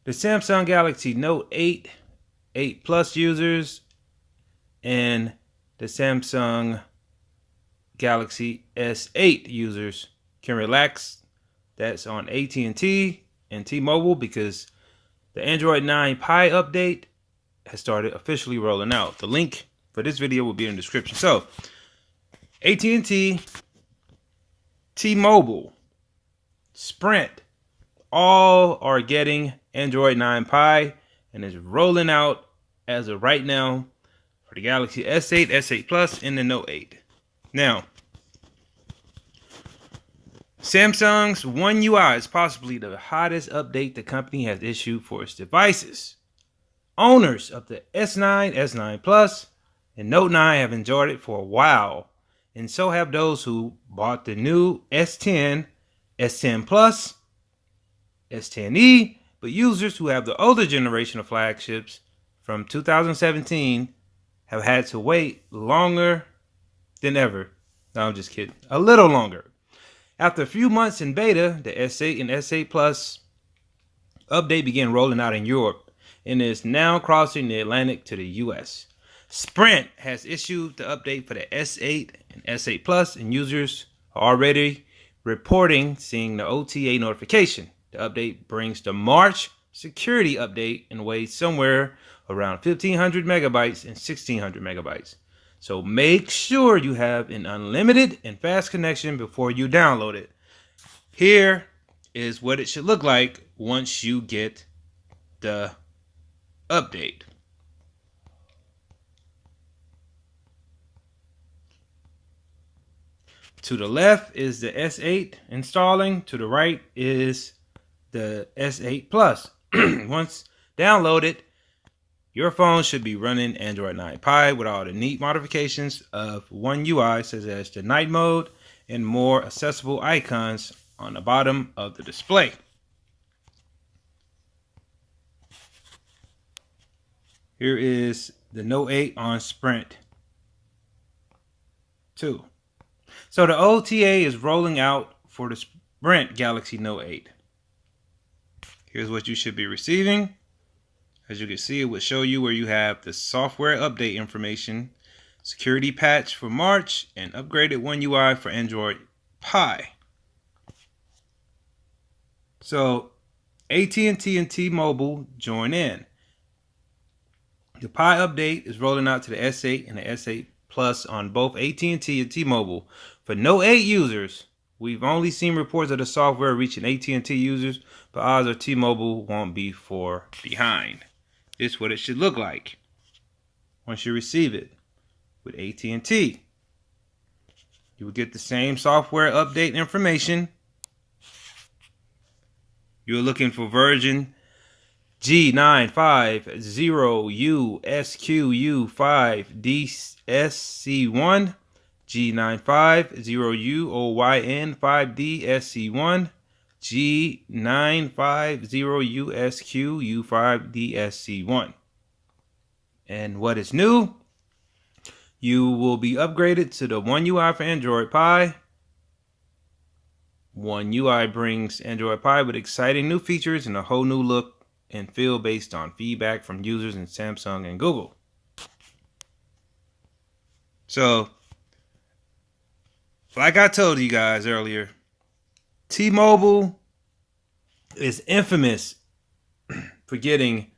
The Samsung Galaxy Note 8, 8 Plus users, and the Samsung Galaxy S8 users can relax. That's on AT&T and T-Mobile because the Android 9 Pie update has started officially rolling out. The link for this video will be in the description. So, AT&T, T-Mobile, Sprint, all are getting Android 9 Pie and is rolling out as of right now for the Galaxy S8, S8 Plus, and the Note 8. Now, Samsung's One UI is possibly the hottest update the company has issued for its devices. Owners of the S9, S9 Plus, and Note 9 have enjoyed it for a while, and so have those who bought the new S10, S10 Plus, S10e, but users who have the older generation of flagships from 2017 have had to wait longer than ever. No, I'm just kidding. A little longer. After a few months in beta, the S8 and S8 Plus update began rolling out in Europe and is now crossing the Atlantic to the US. Sprint has issued the update for the S8 and S8 Plus, and users are already reporting seeing the OTA notification. The update brings the March security update and weighs somewhere around 1,500 megabytes and 1,600 megabytes. So make sure you have an unlimited and fast connection before you download it. Here is what it should look like once you get the update. To the left is the S8 installing. To the right is the S8 Plus. Once downloaded, your phone should be running Android 9 Pie with all the neat modifications of One UI, such as the night mode and more accessible icons on the bottom of the display. Here is the Note 8 on Sprint 2. So the OTA is rolling out for the Sprint Galaxy Note 8. Here's what you should be receiving. As you can see, it will show you where you have the software update information, security patch for March, and upgraded One UI for Android Pie. So AT&T and T-Mobile join in. The Pie update is rolling out to the S8 and the S8 Plus on both AT&T and T-Mobile. For Note 8 users, we've only seen reports of the software reaching AT&T users, but odds are T-Mobile won't be far behind. This is what it should look like once you receive it with AT&T. You will get the same software update information. You're looking for version G950USQU5DSC1, G950UOYN5DSC1, G950USQU5DSC1. And what is new? You will be upgraded to the One UI for Android Pie. One UI brings Android Pie with exciting new features and a whole new look and feel based on feedback from users in Samsung and Google. So, like I told you guys earlier, T-Mobile is infamous for getting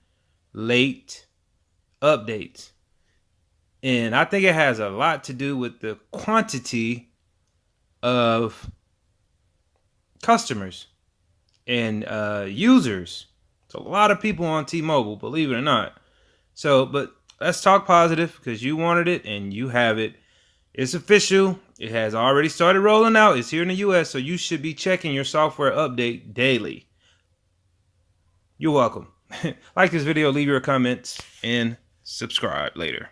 late updates. And I think it has a lot to do with the quantity of customers and users. It's a lot of people on T-Mobile, believe it or not. So, but let's talk positive because you wanted it and you have it. It's official. It has already started rolling out. It's here in the US, so you should be checking your software update daily. You're welcome. Like this video, leave your comments, and subscribe later.